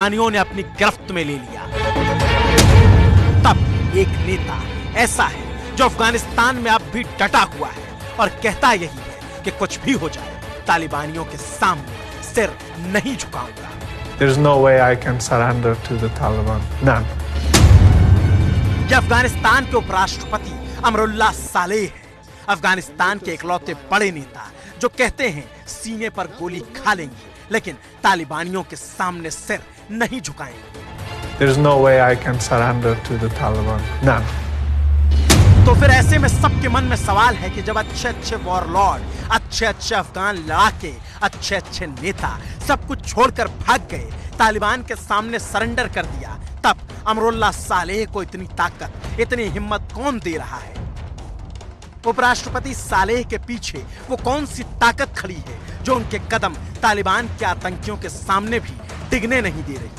तालिबानियों ने अपनी गिरफ्त में ले लिया। तब एक नेता ऐसा है जो अफगानिस्तान में अब भी डटा हुआ है और कहता यही है कि कुछ भी हो जाए तालिबानियों के सामने सिर नहीं झुकाऊंगा। There's no way I can surrender to the Taliban. None. यह अफगानिस्तान के उपराष्ट्रपति अमरुल्लाह सालेह है, अफगानिस्तान के इकलौते बड़े नेता जो कहते हैं सीने पर गोली खा लेंगे लेकिन तालिबानियों के सामने सिर नहीं झुकाएंगे। There's no way I can surrender to the Taliban. None. तो फिर ऐसे में सबके मन में सवाल है कि जब अच्छे वॉरलॉर्ड, अच्छे अफगान लड़ाके, अच्छे नेता सब कुछ छोड़कर भाग गए, तालिबान के सामने सरेंडर कर दिया, तब अमरुल्लाह सालेह को इतनी ताकत, इतनी हिम्मत कौन दे रहा है? उपराष्ट्रपति सालेह के पीछे वो कौन सी ताकत खड़ी है जो उनके कदम तालिबान के आतंकियों के सामने भी डिगने नहीं दे रही?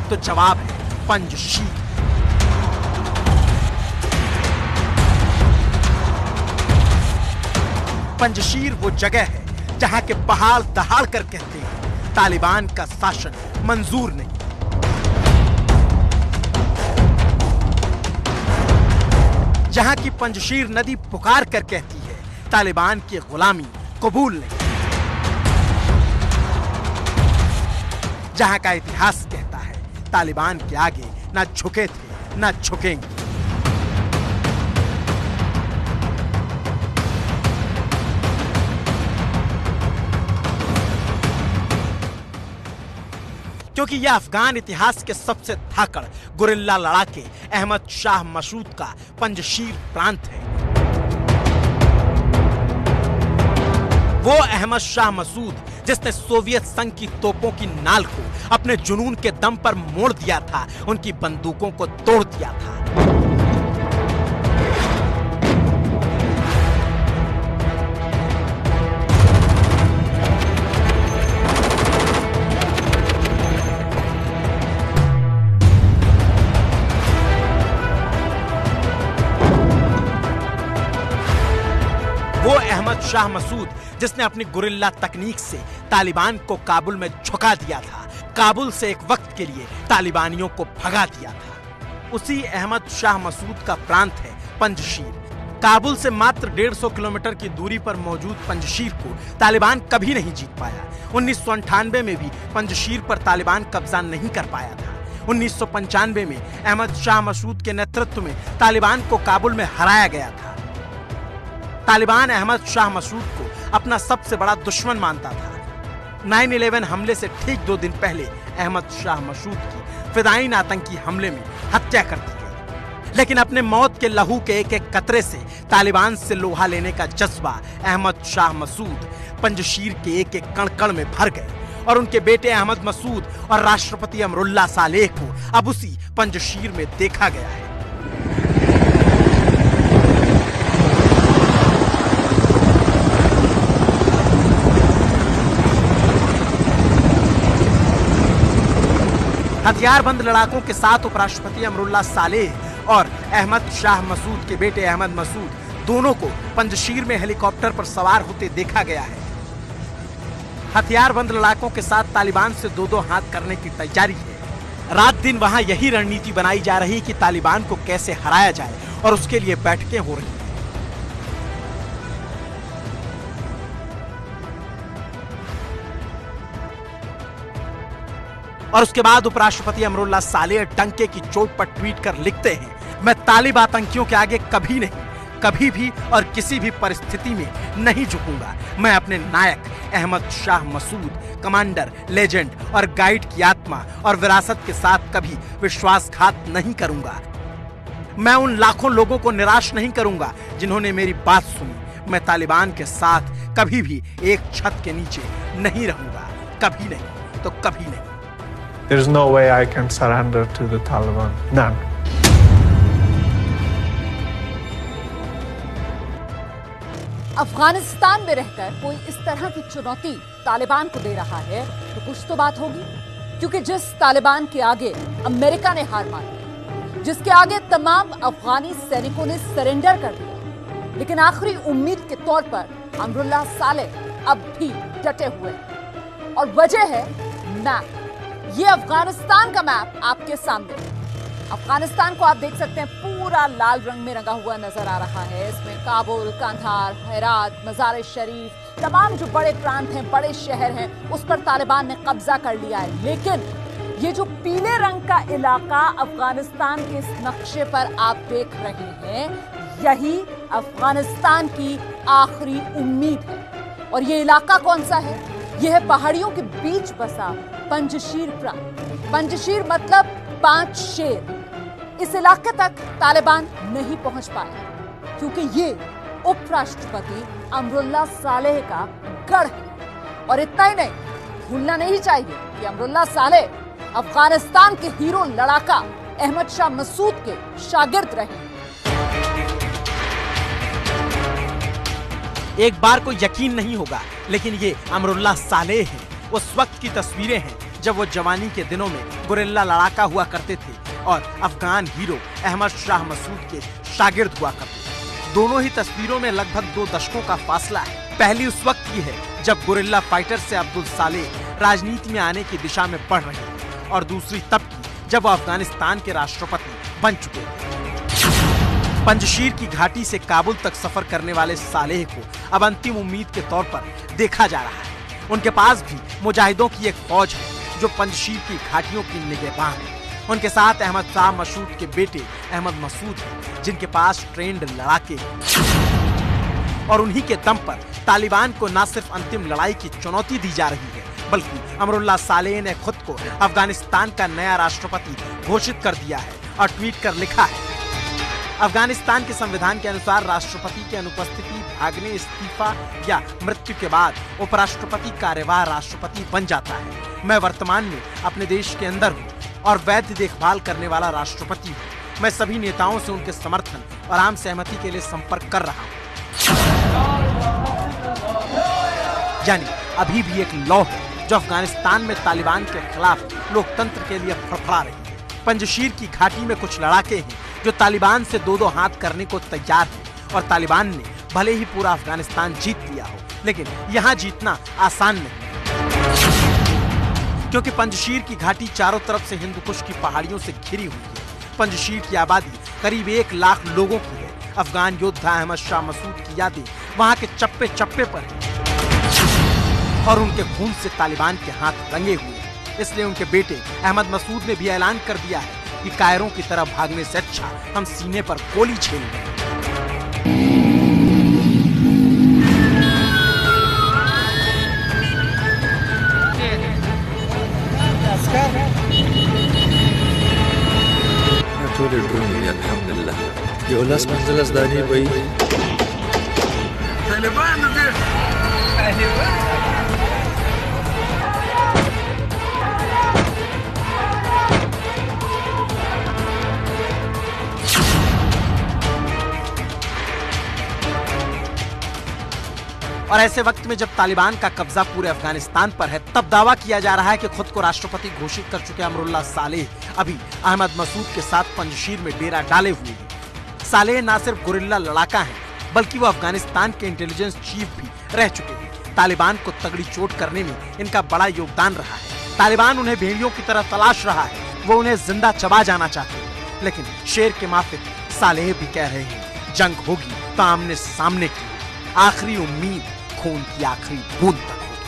तो जवाब है पंजशीर। पंजशीर वो जगह है जहां के पहाड़ दहाड़ कर कहते हैं तालिबान का शासन मंजूर नहीं। जहां की पंजशीर नदी पुकार कर कहती है तालिबान की गुलामी कबूल नहीं। जहां का इतिहास कहता है तालिबान के आगे ना झुके थे ना झुकेंगे। क्योंकि यह अफगान इतिहास के सबसे धाकड़ गुरिल्ला लड़ाके अहमद शाह मसूद का पंजशीर प्रांत है। वो अहमद शाह मसूद जिसने सोवियत संघ की तोपों की नाल को अपने जुनून के दम पर मोड़ दिया था, उनकी बंदूकों को तोड़ दिया था। वो अहमद शाह मसूद जिसने अपनी गुरिल्ला तकनीक से तालिबान को काबुल में झुका दिया था, काबुल से एक वक्त के लिए तालिबानियों को भगा दिया था। उसी अहमद शाह मसूद का प्रांत है पंजशीर। काबुल से मात्र 150 किलोमीटर की दूरी पर मौजूद पंजशीर को तालिबान कभी नहीं जीत पाया। 1998 में भी पंजशीर पर तालिबान कब्जा नहीं कर पाया था। 1995 में अहमद शाह मसूद के नेतृत्व में तालिबान को काबुल में हराया गया था। तालिबान अहमद शाह मसूद को अपना सबसे बड़ा दुश्मन मानता था। 9/11 हमले से ठीक 2 दिन पहले अहमद शाह मसूद की फिदायीन आतंकी हमले में हत्या कर दी गई। लेकिन अपने मौत के लहू के एक एक कतरे से तालिबान से लोहा लेने का जज्बा अहमद शाह मसूद पंजशीर के एक एक कण कण में भर गए और उनके बेटे अहमद मसूद और राष्ट्रपति अमरुल्लाह सालेह को अब उसी पंजशीर में देखा गया है। हथियारबंद लड़ाकों के साथ उपराष्ट्रपति अमरुल्लाह सालेह और अहमद शाह मसूद के बेटे अहमद मसूद दोनों को पंजशीर में हेलीकॉप्टर पर सवार होते देखा गया है। हथियारबंद लड़ाकों के साथ तालिबान से 2-2 हाथ करने की तैयारी है। रात दिन वहां यही रणनीति बनाई जा रही कि तालिबान को कैसे हराया जाए और उसके लिए बैठकें हो रही हैं। और उसके बाद उपराष्ट्रपति अमरुल्लाह सालेह डंके की चोट पर ट्वीट कर लिखते हैं, मैं तालिब आतंकियों के आगे कभी नहीं, कभी भी और किसी भी परिस्थिति में नहीं झुकूंगा। मैं अपने नायक अहमद शाह मसूद, कमांडर, लेजेंड और गाइड की आत्मा और विरासत के साथ कभी विश्वासघात नहीं करूंगा। मैं उन लाखों लोगों को निराश नहीं करूंगा जिन्होंने मेरी बात सुनी। मैं तालिबान के साथ कभी भी एक छत के नीचे नहीं रहूंगा, कभी नहीं तो कभी नहीं। There's no way I can surrender to the Taliban. None. Afghanistan में रहकर कोई इस तरह की चुनौती तालिबान को दे रहा है तो कुछ तो बात होगी, क्योंकि जिस तालिबान के आगे अमेरिका ने हार मानी, जिसके आगे तमाम अफगानी सैनिकों ने सरेंडर कर दिया, लेकिन आखिरी उम्मीद के तौर पर अमरुल्लाह सालेह अब भी डटे हुए हैं। और वजह है मैप। ये अफगानिस्तान का मैप आपके सामने। अफगानिस्तान को आप देख सकते हैं पूरा लाल रंग में रंगा हुआ नजर आ रहा है। इसमें काबुल, कंधार, हेरात, मज़ार-ए-शरीफ, तमाम जो बड़े प्रांत हैं, बड़े शहर हैं, उस पर तालिबान ने कब्जा कर लिया है। लेकिन ये जो पीले रंग का इलाका अफगानिस्तान के इस नक्शे पर आप देख रहे हैं, यही अफगानिस्तान की आखिरी उम्मीद है। और ये इलाका कौन सा है? यह है पहाड़ियों के बीच बसा पंजशीर प्रांत। पंजशीर मतलब 5 शेर। इस इलाके तक तालिबान नहीं पहुंच पाए क्योंकि ये उपराष्ट्रपति अमरुल्लाह सालेह का गढ़ है। और इतना ही नहीं, भूलना नहीं चाहिए कि अमरुल्लाह सालेह अफगानिस्तान के हीरो लड़ाका अहमद शाह मसूद के शागिर्द रहे। एक बार को यकीन नहीं होगा, लेकिन ये अमरुल्लाह सालेह हैं। उस वक्त की तस्वीरें हैं जब वो जवानी के दिनों में गुरिल्ला लड़ाका हुआ करते थे और अफगान हीरो अहमद शाह मसूद के शागिर्द हुआ करते थे। दोनों ही तस्वीरों में लगभग 2 दशकों का फासला है। पहली उस वक्त की है जब गुरिल्ला फाइटर से अब्दुल सालेह राजनीति में आने की दिशा में बढ़ रहे थे, और दूसरी तब की जब वो अफगानिस्तान के राष्ट्रपति बन चुके थे। पंजशीर की घाटी से काबुल तक सफर करने वाले सालेह को अब अंतिम उम्मीद के तौर पर देखा जा रहा है। उनके पास भी मुजाहिदों की एक फौज है जो पंजशीर की घाटियों की निगहबान है। उनके साथ अहमद शाह मसूद के बेटे अहमद मसूद हैं, जिनके पास ट्रेंड लड़ाके हैं। और उन्हीं के दम पर तालिबान को न सिर्फ अंतिम लड़ाई की चुनौती दी जा रही है, बल्कि अमरुल्लाह सालेह ने खुद को अफगानिस्तान का नया राष्ट्रपति घोषित कर दिया है और ट्वीट कर लिखा है, अफगानिस्तान के संविधान के अनुसार राष्ट्रपति की अनुपस्थिति, भागने, इस्तीफा या मृत्यु के बाद उपराष्ट्रपति कार्यवाह राष्ट्रपति बन जाता है। मैं वर्तमान में अपने देश के अंदर हूँ और वैध देखभाल करने वाला राष्ट्रपति हूँ। मैं सभी नेताओं से उनके समर्थन और आम सहमति के लिए संपर्क कर रहा हूँ। यानी अभी भी एक लौ है जो अफगानिस्तान में तालिबान के खिलाफ लोकतंत्र के लिए फड़फड़ा रही है। पंजशीर की घाटी में कुछ लड़ाके हैं जो तालिबान से 2-2 हाथ करने को तैयार हैं, और तालिबान ने भले ही पूरा अफगानिस्तान जीत लिया हो, लेकिन यहाँ जीतना आसान नहीं, क्योंकि पंजशीर की घाटी चारों तरफ से हिंदुकुश की पहाड़ियों से घिरी हुई है। पंजशीर की आबादी करीब 1 लाख लोगों की है। अफगान योद्धा अहमद शाह मसूद की यादें वहाँ के चप्पे चप्पे पर है और उनके खून से तालिबान के हाथ रंगे हुए हैं। इसलिए उनके बेटे अहमद मसूद ने भी ऐलान कर दिया है कि कायरों की तरह भागने से अच्छा हम सीने पर गोली झेल लें। Alhamdulillah. Diolas manzalas dani bhai. Taliban de. और ऐसे वक्त में जब तालिबान का कब्जा पूरे अफगानिस्तान पर है, तब दावा किया जा रहा है कि खुद को राष्ट्रपति घोषित कर चुके अमरुल्लाह सालेह अभी अहमद मसूद के साथ पंजशीर में डेरा डाले हुए हैं। सालेह न सिर्फ गुरिल्ला लड़ाका हैं, बल्कि वो अफगानिस्तान के इंटेलिजेंस चीफ भी रह चुके हैं। तालिबान को तगड़ी चोट करने में इनका बड़ा योगदान रहा है। तालिबान उन्हें भेड़ियों की तरह तलाश रहा है, वो उन्हें जिंदा चबा जाना चाहते हैं। लेकिन शेर के माफिक सालेह भी कह रहे हैं, जंग होगी तो आमने सामने की, आखिरी उम्मीद खून की आखिरी बूंद तक होगी।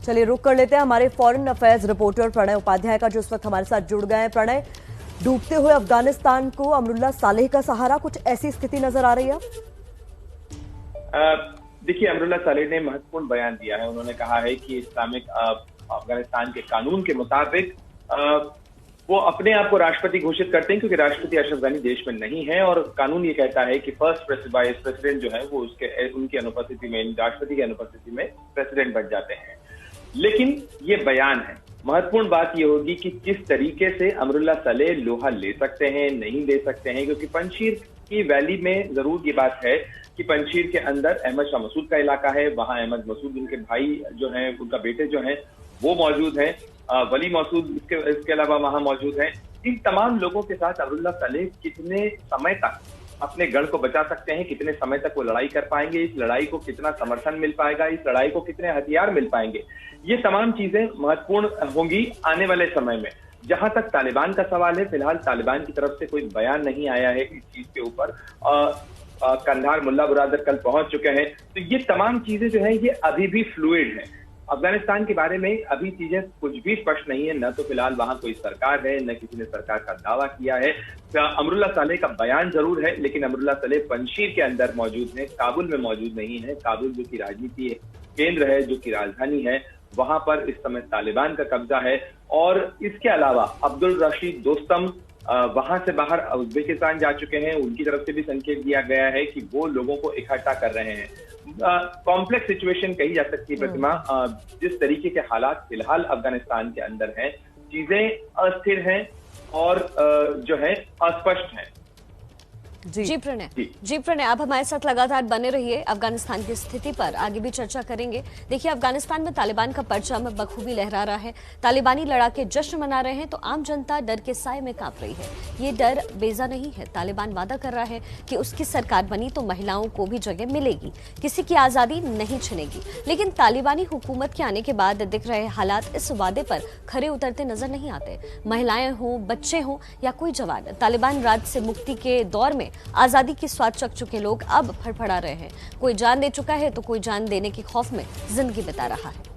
चलिए रुक कर लेते हैं हमारे foreign affairs reporter Pranay Upadhyay का, जो इस वक्त हमारे साथ जुड़ गए हैं। प्रणय, डूबते हुए अफगानिस्तान को अमरुल्लाह सालेह का सहारा, कुछ ऐसी स्थिति नजर आ रही है? देखिए, अमरुल्लाह सालेह ने महत्वपूर्ण बयान दिया है। उन्होंने कहा है कि इस्लामिक अफगानिस्तान के कानून के मुताबिक वो अपने आप को राष्ट्रपति घोषित करते हैं, क्योंकि राष्ट्रपति अशरफ गनी देश में नहीं है और कानून ये कहता है कि फर्स्ट वाइस प्रेसिडेंट जो है वो उनकी अनुपस्थिति में, राष्ट्रपति की अनुपस्थिति में प्रेसिडेंट बन जाते हैं। लेकिन ये बयान है, महत्वपूर्ण बात ये होगी कि किस तरीके से अमरुल्लाह सालेह लोहा ले सकते हैं, नहीं ले सकते हैं, क्योंकि पंजशीर की वैली में जरूर ये बात है कि पंजशीर के अंदर अहमद शाह मसूद का इलाका है। वहां अहमद मसूद, उनके भाई जो हैं, उनका बेटे जो हैं वो मौजूद हैं, वली मसूद इसके अलावा वहां मौजूद हैं। इन तमाम लोगों के साथ अमरुल्लाह सालेह कितने समय तक अपने गढ़ को बचा सकते हैं, कितने समय तक वो लड़ाई कर पाएंगे, इस लड़ाई को कितना समर्थन मिल पाएगा, इस लड़ाई को कितने हथियार मिल पाएंगे, ये तमाम चीजें महत्वपूर्ण होंगी आने वाले समय में। जहां तक तालिबान का सवाल है, फिलहाल तालिबान की तरफ से कोई बयान नहीं आया है इस चीज के ऊपर। कंधार मुल्ला बुरादर कल पहुंच चुके हैं, तो ये तमाम चीजें जो है ये अभी भी फ्लूइड है। अफगानिस्तान के बारे में अभी चीजें कुछ भी स्पष्ट नहीं है, न तो फिलहाल वहां कोई सरकार है, न किसी ने सरकार का दावा किया है। अमरुल्लाह सालेह का बयान जरूर है, लेकिन अमरुल्लाह सालेह पंजशीर के अंदर मौजूद है, काबुल में मौजूद नहीं है। काबुल जो कि राजनीति केंद्र है, जो कि राजधानी है, वहां पर इस समय तालिबान का कब्जा है। और इसके अलावा अब्दुल रशीद दोस्तम वहां से बाहर उज्बेकिस्तान जा चुके हैं, उनकी तरफ से भी संकेत दिया गया है कि वो लोगों को इकट्ठा कर रहे हैं। कॉम्प्लेक्स सिचुएशन कही जा सकती है प्रतिमा, जिस तरीके के हालात फिलहाल अफगानिस्तान के अंदर हैं, चीजें अस्थिर हैं और जो है अस्पष्ट हैं। जी प्रणय आप हमारे साथ लगातार बने रहिए। अफगानिस्तान की स्थिति पर आगे भी चर्चा करेंगे। देखिए, अफगानिस्तान में तालिबान का परचम बखूबी लहरा रहा है, तालिबानी लड़ाके जश्न मना रहे हैं, तो आम जनता डर के साए में कांप रही है। ये डर बेजा नहीं है। तालिबान वादा कर रहा है कि उसकी सरकार बनी तो महिलाओं को भी जगह मिलेगी, किसी की आजादी नहीं छिनेगी। लेकिन तालिबानी हुकूमत के आने के बाद दिख रहे हालात इस वादे पर खरे उतरते नजर नहीं आते। महिलाएं हों, बच्चे हों या कोई जवान, तालिबान राज से मुक्ति के दौर में आजादी की स्वाद चख चुके लोग अब फड़फड़ा रहे हैं। कोई जान दे चुका है तो कोई जान देने के खौफ में जिंदगी बिता रहा है।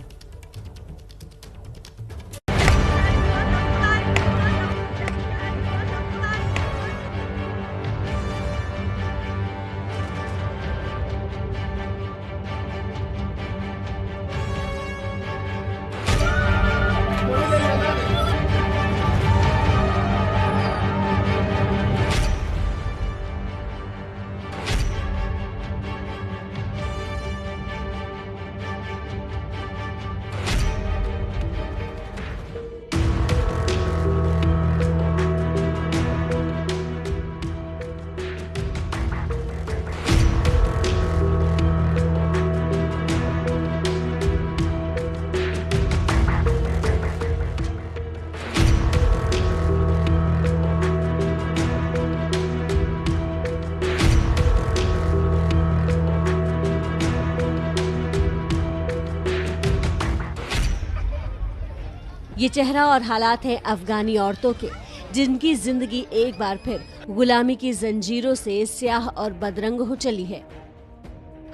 ये चेहरा और हालात हैं अफगानी औरतों के, जिनकी जिंदगी एक बार फिर गुलामी की जंजीरों से स्याह और बदरंग हो चली है।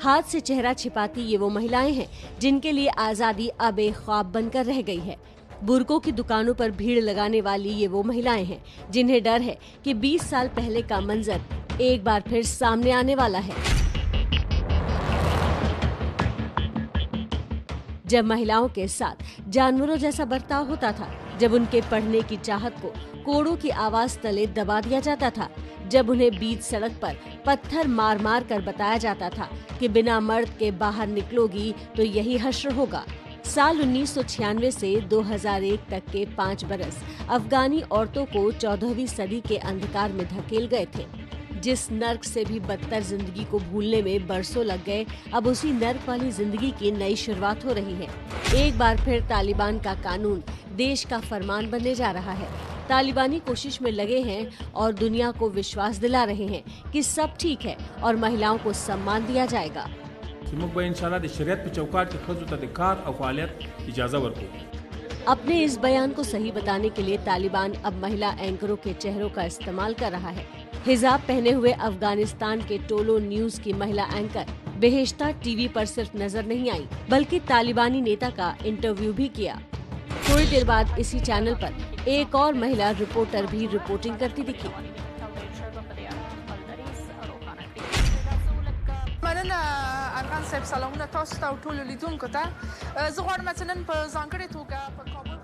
हाथ से चेहरा छिपाती ये वो महिलाएं हैं जिनके लिए आजादी अब एक ख्वाब बनकर रह गई है। बुरकों की दुकानों पर भीड़ लगाने वाली ये वो महिलाएं हैं जिन्हें डर है कि 20 साल पहले का मंजर एक बार फिर सामने आने वाला है, जब महिलाओं के साथ जानवरों जैसा बर्ताव होता था, जब उनके पढ़ने की चाहत को कोड़ों की आवाज तले दबा दिया जाता था, जब उन्हें बीच सड़क पर पत्थर मार मार कर बताया जाता था कि बिना मर्द के बाहर निकलोगी तो यही हश्र होगा। साल 1996 से 2001 तक के 5 बरस अफगानी औरतों को 14वीं सदी के अंधकार में धकेल गए थे। जिस नर्क से भी बदतर जिंदगी को भूलने में बरसों लग गए, अब उसी नर्क वाली जिंदगी की नई शुरुआत हो रही है। एक बार फिर तालिबान का कानून देश का फरमान बनने जा रहा है। तालिबानी कोशिश में लगे हैं और दुनिया को विश्वास दिला रहे हैं कि सब ठीक है और महिलाओं को सम्मान दिया जाएगा। अपने इस बयान को सही बताने के लिए तालिबान अब महिला एंकरों के चेहरों का इस्तेमाल कर रहा है। हिजाब पहने हुए अफगानिस्तान के टोलो न्यूज की महिला एंकर बेहेश्ता टीवी पर सिर्फ नजर नहीं आई, बल्कि तालिबानी नेता का इंटरव्यू भी किया। थोड़ी देर बाद इसी चैनल पर एक और महिला रिपोर्टर भी रिपोर्टिंग करती दिखी।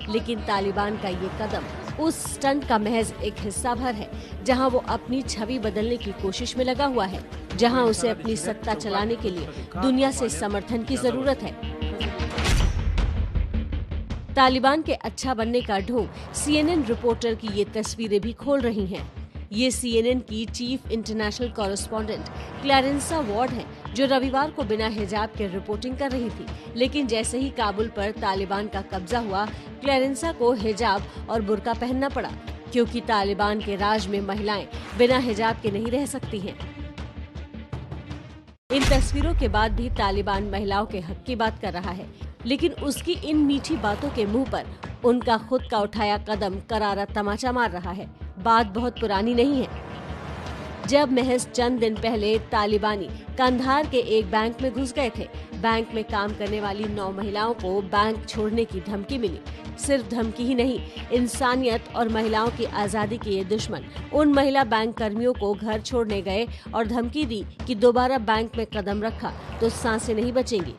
लेकिन तालिबान का ये कदम उस स्टंट का महज एक हिस्सा भर है, जहां वो अपनी छवि बदलने की कोशिश में लगा हुआ है, जहां उसे अपनी सत्ता चलाने के लिए दुनिया से समर्थन की जरूरत है। तालिबान के अच्छा बनने का ढोंग CNN रिपोर्टर की ये तस्वीरें भी खोल रही हैं। ये CNN की चीफ इंटरनेशनल कॉरेस्पॉन्डेंट क्लैरेंसा वॉर्ड हैं, जो रविवार को बिना हिजाब के रिपोर्टिंग कर रही थी। लेकिन जैसे ही काबुल पर तालिबान का कब्जा हुआ, क्लैरेंसा को हिजाब और बुर्का पहनना पड़ा। क्योंकि तालिबान के राज में महिलाएं बिना हिजाब के नहीं रह सकती हैं। इन तस्वीरों के बाद भी तालिबान महिलाओं के हक की बात कर रहा है, लेकिन उसकी इन मीठी बातों के मुंह पर उनका खुद का उठाया कदम करारा तमाचा मार रहा है। बात बहुत पुरानी नहीं है। जब महज चंद दिन पहले तालिबानी कंधार के एक बैंक में घुस गए थे। बैंक में काम करने वाली 9 महिलाओं को बैंक छोड़ने की धमकी मिली। सिर्फ धमकी ही नहीं, इंसानियत और महिलाओं की आजादी के ये दुश्मन उन महिला बैंक कर्मियों को घर छोड़ने गए और धमकी दी कि दोबारा बैंक में कदम रखा तो सांसें नहीं बचेंगी।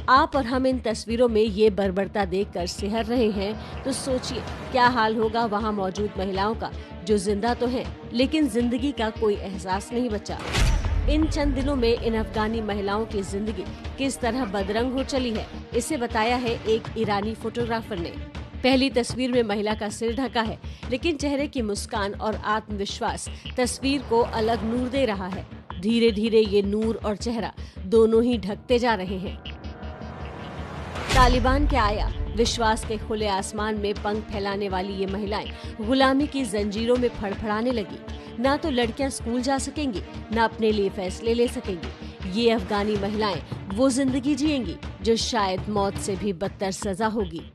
आप और हम इन तस्वीरों में ये बर्बरता देखकर सिहर रहे हैं, तो सोचिए क्या हाल होगा वहाँ मौजूद महिलाओं का, जो जिंदा तो हैं लेकिन जिंदगी का कोई एहसास नहीं बचा। इन चंद दिनों में इन अफगानी महिलाओं की जिंदगी किस तरह बदरंग हो चली है, इसे बताया है एक ईरानी फोटोग्राफर ने। पहली तस्वीर में महिला का सिर ढका है, लेकिन चेहरे की मुस्कान और आत्मविश्वास तस्वीर को अलग नूर दे रहा है। धीरे धीरे ये नूर और चेहरा दोनों ही ढकते जा रहे हैं। तालिबान के आया विश्वास के खुले आसमान में पंख फैलाने वाली ये महिलाएं गुलामी की जंजीरों में फड़फड़ाने लगी। ना तो लड़कियां स्कूल जा सकेंगी, ना अपने लिए फैसले ले सकेंगी। ये अफगानी महिलाएं वो जिंदगी जिएंगी जो शायद मौत से भी बदतर सजा होगी।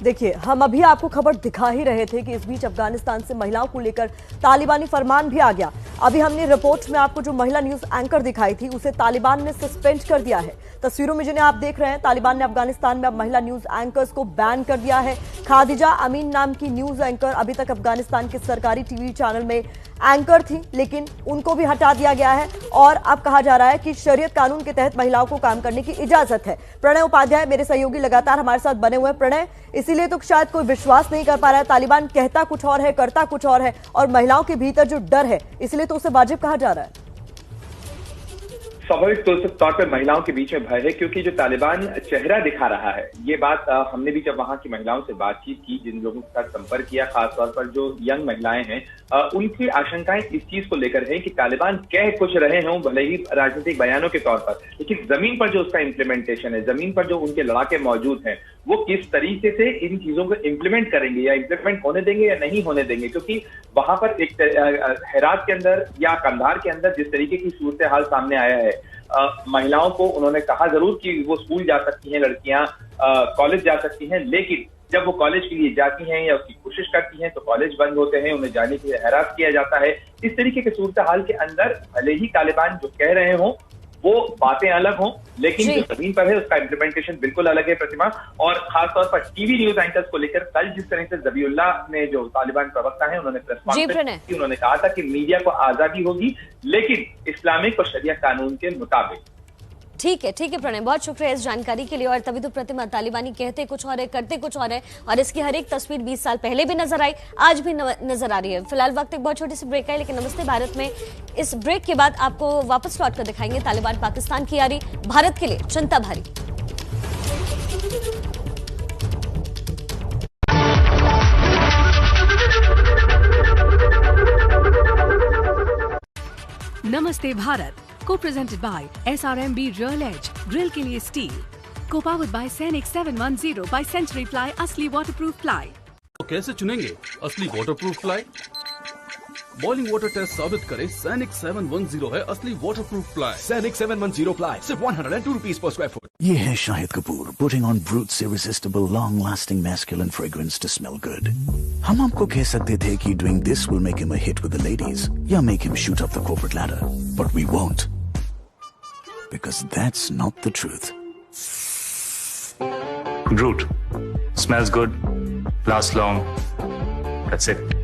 देखिए, हम अभी आपको खबर दिखा ही रहे थे कि इस बीच अफगानिस्तान से महिलाओं को लेकर तालिबानी फरमान भी आ गया। अभी हमने रिपोर्ट में आपको जो महिला न्यूज एंकर दिखाई थी उसे तालिबान ने सस्पेंड कर दिया है। तस्वीरों में जिन्हें आप देख रहे हैं, तालिबान ने अफगानिस्तान में अब महिला न्यूज एंकर्स को बैन कर दिया है। खादिजा अमीन नाम की न्यूज एंकर अभी तक अफगानिस्तान के सरकारी टीवी चैनल में एंकर थी, लेकिन उनको भी हटा दिया गया है और अब कहा जा रहा है कि शरीयत कानून के तहत महिलाओं को काम करने की इजाजत है। प्रणय उपाध्याय मेरे सहयोगी लगातार हमारे साथ बने हुए हैं। प्रणय, इसीलिए तो शायद कोई विश्वास नहीं कर पा रहा है, तालिबान कहता कुछ और है, करता कुछ और है, और महिलाओं के भीतर जो डर है इसलिए तो उसे वाजिब कहा जा रहा है। स्वाभाविक तौर पर महिलाओं के बीच में भय है, क्योंकि जो तालिबान चेहरा दिखा रहा है, ये बात हमने भी जब वहां की महिलाओं से बातचीत की, जिन लोगों के साथ संपर्क किया, खासतौर पर जो यंग महिलाएं हैं, उनकी आशंकाएं इस चीज को लेकर है कि तालिबान कह कुछ रहे हों भले ही राजनीतिक बयानों के तौर पर, लेकिन जमीन पर जो उसका इम्प्लीमेंटेशन है, जमीन पर जो उनके लड़ाके मौजूद हैं, वो किस तरीके से इन चीजों को इम्प्लीमेंट करेंगे या इम्प्लीमेंट होने देंगे या नहीं होने देंगे। क्योंकि वहां पर एक हेरात के अंदर या कंधार के अंदर जिस तरीके की सूरत हाल सामने आया है, महिलाओं को उन्होंने कहा जरूर कि वो स्कूल जा सकती हैं, लड़कियां कॉलेज जा सकती हैं, लेकिन जब वो कॉलेज के लिए जाती हैं या उसकी कोशिश करती हैं तो कॉलेज बंद होते हैं, उन्हें जाने के लिए हैरास किया जाता है। इस तरीके के सूरत हाल के अंदर भले ही तालिबान जो कह रहे हों वो बातें अलग हों, लेकिन जो जमीन पर है उसका इम्प्लीमेंटेशन बिल्कुल अलग है। प्रतिमा, और खासतौर पर टीवी न्यूज एंकर्स को लेकर कल जिस तरह से ज़बीउल्लाह ने, जो तालिबान प्रवक्ता है, उन्होंने प्रेस कॉन्फ्रेंस की, उन्होंने कहा था कि मीडिया को आजादी होगी लेकिन इस्लामिक और शरिया कानून के मुताबिक। ठीक है प्रणय, बहुत शुक्रिया इस जानकारी के लिए। और तभी तो प्रतिमा, तालिबानी कहते कुछ और है, करते कुछ और है, और इसकी हर एक तस्वीर 20 साल पहले भी नजर आई, आज भी नजर आ रही है। फिलहाल वक्त एक बहुत छोटी सी ब्रेक है, लेकिन नमस्ते भारत में इस ब्रेक के बाद आपको वापस लौट कर दिखाएंगे तालिबान पाकिस्तान की यारी, भारत के लिए चिंता भारी। नमस्ते भारत को presented by SRMB Real Edge grill के लिए स्टील, को powered by Sainik 710 by century ply, असली वाटरप्रूफ प्लाई। तो कैसे चुनेंगे असली waterproof ply? Boiling water test साबित करे सैनिक 710 है असली वाटरप्रूफ प्लाई। सैनिक 710 प्लाई सिर्फ 102 रुपीस पर स्क्वायर फुट। ये है Shahid Kapoor putting on Brutes irresistible long-lasting masculine fragrance to smell good. हम आपको कह सकते थे कि doing this will make him a hit with the ladies या make him shoot up the corporate ladder, but we won't, because that's not the truth. Brute smells good, lasts long. That's it.